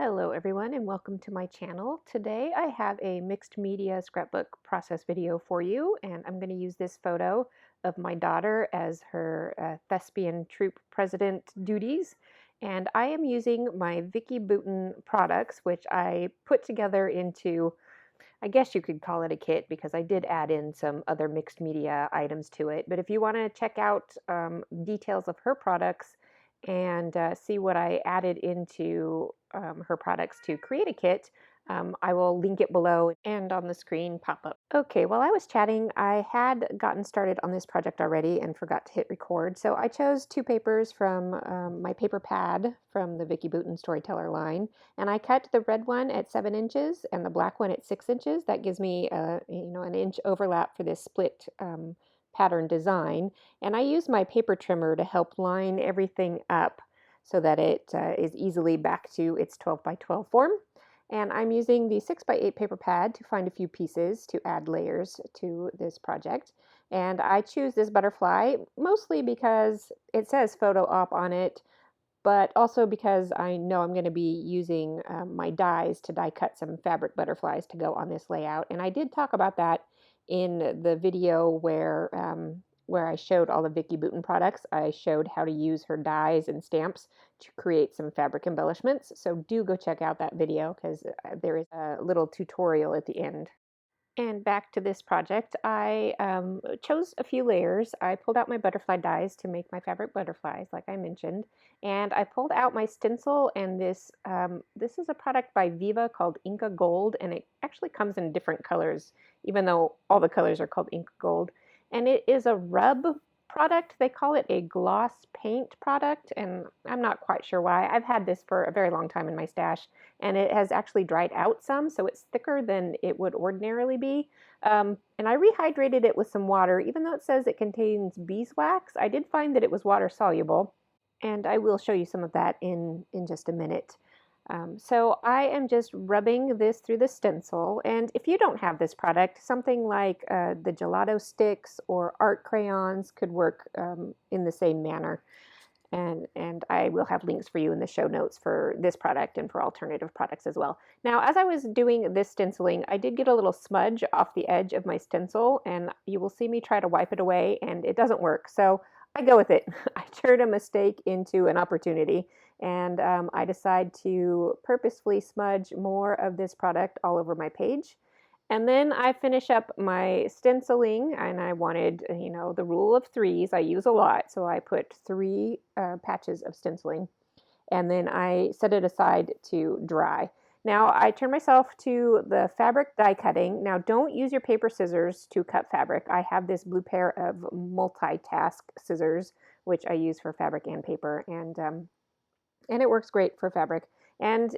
Hello everyone and welcome to my channel. Today I have a mixed media scrapbook process video for you, and I'm going to use this photo of my daughter as her thespian troupe president duties. And I am using my Vicki Boutin products, which I put together into, I guess you could call it a kit because I did add in some other mixed media items to it. But if you want to check out details of her products and see what I added into her products to create a kit, I will link it below and on the screen pop up. Okay, while I was chatting, I had gotten started on this project already and forgot to hit record. So I chose two papers from my paper pad from the Vicki Boutin Storyteller line, and I cut the red one at 7 inches and the black one at 6 inches. That gives me an inch overlap for this split pattern design. And I use my paper trimmer to help line everything up so that it is easily back to its 12 by 12 form. And I'm using the 6 by 8 paper pad to find a few pieces to add layers to this project. And I choose this butterfly mostly because it says photo op on it, but also because I know I'm going to be using my dies to die cut some fabric butterflies to go on this layout. And I did talk about that in the video where I showed all the Vicki Boutin products. I showed how to use her dies and stamps to create some fabric embellishments. So do go check out that video because there is a little tutorial at the end. And back to this project, I chose a few layers. I pulled out my butterfly dies to make my fabric butterflies, like I mentioned. And I pulled out my stencil, and this is a product by Viva called Inca Gold, and it actually comes in different colors, even though all the colors are called Inca Gold. And it is a rub product. They call it a gloss paint product, and I'm not quite sure why. I've had this for a very long time in my stash, and it has actually dried out some, so it's thicker than it would ordinarily be. And I rehydrated it with some water. Even though it says it contains beeswax, I did find that it was water soluble, and I will show you some of that in just a minute. So I am just rubbing this through the stencil, and if you don't have this product, something like the gelato sticks or art crayons could work in the same manner. And I will have links for you in the show notes for this product and for alternative products as well. Now, as I was doing this stenciling, I did get a little smudge off the edge of my stencil, and you will see me try to wipe it away, and it doesn't work. So I go with it. I turn a mistake into an opportunity, and I decide to purposefully smudge more of this product all over my page. And then I finish up my stenciling, and I wanted, the rule of threes. I use a lot, so I put 3 patches of stenciling, and then I set it aside to dry. Now I turn myself to the fabric die cutting. Now don't use your paper scissors to cut fabric. I have this blue pair of multitask scissors, which I use for fabric and paper, and it works great for fabric. And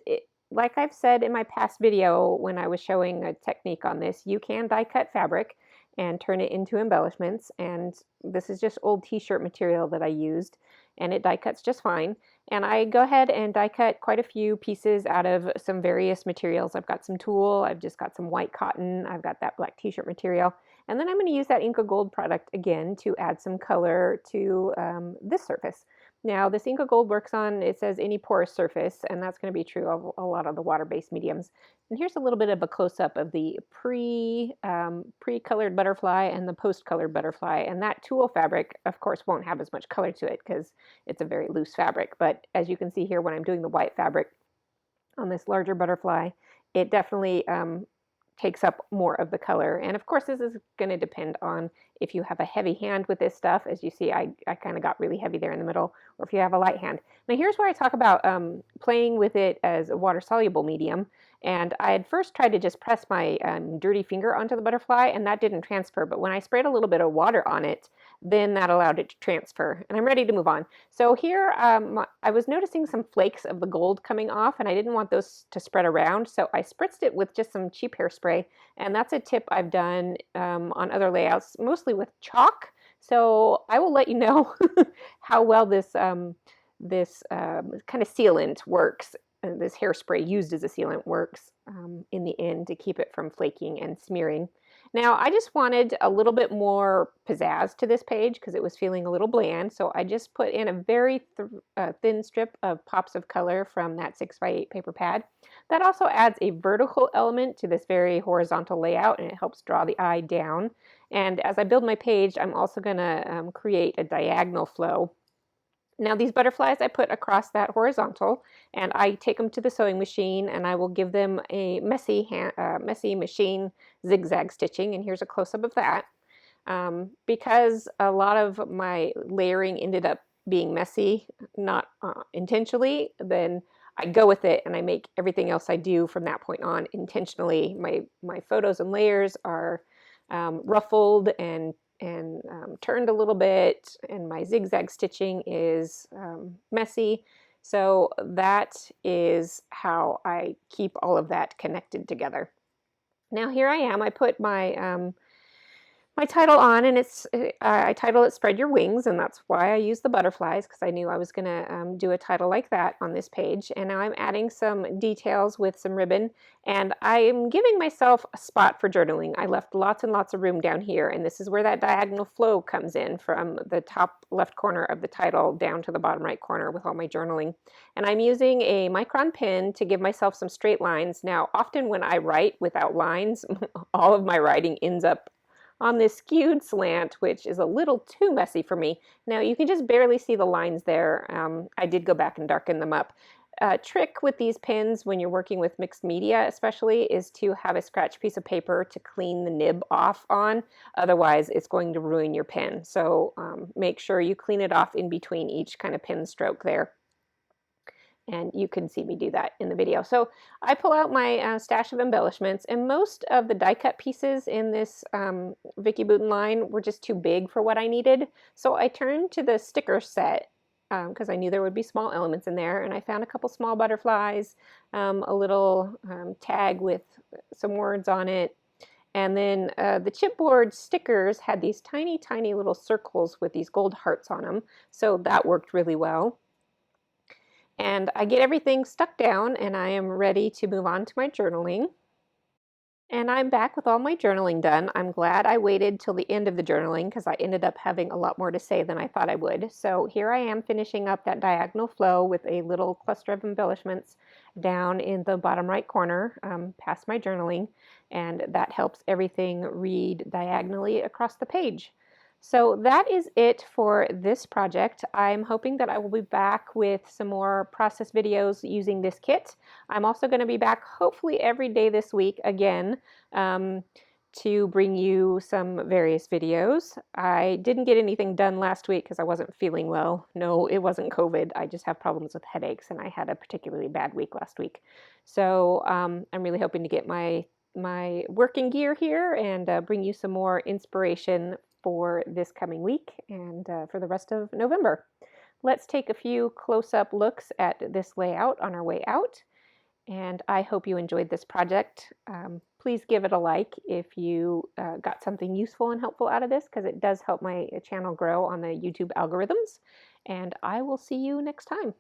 like I've said in my past video when I was showing a technique on this, you can die cut fabric and turn it into embellishments. And this is just old t-shirt material that I used, and it die cuts just fine. And I go ahead and die cut quite a few pieces out of some various materials. I've got some tulle, I've just got some white cotton, I've got that black t-shirt material. And then I'm going to use that Inca Gold product again to add some color to this surface. Now, this Inca Gold works on, it says any porous surface, and that's going to be true of a lot of the water-based mediums. And here's a little bit of a close-up of the pre-colored butterfly and the post-colored butterfly. And that tulle fabric, of course, won't have as much color to it because it's a very loose fabric. But as you can see here, when I'm doing the white fabric on this larger butterfly, it definitely takes up more of the color. And of course, this is going to depend on if you have a heavy hand with this stuff. As you see, I kind of got really heavy there in the middle, or if you have a light hand. Now here's where I talk about playing with it as a water-soluble medium. And I had first tried to just press my dirty finger onto the butterfly, and that didn't transfer. But when I sprayed a little bit of water on it, then that allowed it to transfer. And I'm ready to move on. So here, I was noticing some flakes of the gold coming off, and I didn't want those to spread around. So I spritzed it with just some cheap hairspray. And that's a tip I've done on other layouts, mostly with chalk. So I will let you know how well this kind of sealant works. This hairspray used as a sealant works in the end to keep it from flaking and smearing. Now, I just wanted a little bit more pizzazz to this page because it was feeling a little bland, so I just put in a very thin strip of pops of color from that 6x8 paper pad. That also adds a vertical element to this very horizontal layout, and it helps draw the eye down. And as I build my page, I'm also going to create a diagonal flow. Now these butterflies I put across that horizontal, and I take them to the sewing machine and I will give them a messy machine zigzag stitching, and here's a close-up of that. Because a lot of my layering ended up being messy, not intentionally, then I go with it and I make everything else I do from that point on intentionally. My photos and layers are ruffled and turned a little bit, and my zigzag stitching is messy. So that is how I keep all of that connected together. Now here I am. I put my title on, and I title it Spread Your Wings, and that's why I use the butterflies, because I knew I was going to do a title like that on this page. And now I'm adding some details with some ribbon, and I'm giving myself a spot for journaling. I left lots and lots of room down here, and this is where that diagonal flow comes in, from the top left corner of the title down to the bottom right corner with all my journaling. And I'm using a micron pen to give myself some straight lines. Now, often when I write without lines, all of my writing ends up on this skewed slant, which is a little too messy for me. Now you can just barely see the lines there. I did go back and darken them up. Trick with these pens when you're working with mixed media especially is to have a scratch piece of paper to clean the nib off on. Otherwise it's going to ruin your pen. So make sure you clean it off in between each kind of pen stroke there. And you can see me do that in the video. So I pull out my stash of embellishments, and most of the die cut pieces in this Vicki Boutin line were just too big for what I needed. So I turned to the sticker set because I knew there would be small elements in there, and I found a couple small butterflies, a little tag with some words on it, and then the chipboard stickers had these tiny, tiny little circles with these gold hearts on them, so that worked really well. And I get everything stuck down, and I am ready to move on to my journaling. And I'm back with all my journaling done. I'm glad I waited till the end of the journaling because I ended up having a lot more to say than I thought I would. So here I am finishing up that diagonal flow with a little cluster of embellishments down in the bottom right corner past my journaling, and that helps everything read diagonally across the page. So that is it for this project. I'm hoping that I will be back with some more process videos using this kit. I'm also going to be back hopefully every day this week again to bring you some various videos. I didn't get anything done last week because I wasn't feeling well. No, it wasn't COVID. I just have problems with headaches, and I had a particularly bad week last week. So I'm really hoping to get my working gear here and bring you some more inspiration for this coming week and for the rest of November. Let's take a few close-up looks at this layout on our way out, and I hope you enjoyed this project. Please give it a like if you got something useful and helpful out of this, because it does help my channel grow on the YouTube algorithms, and I will see you next time.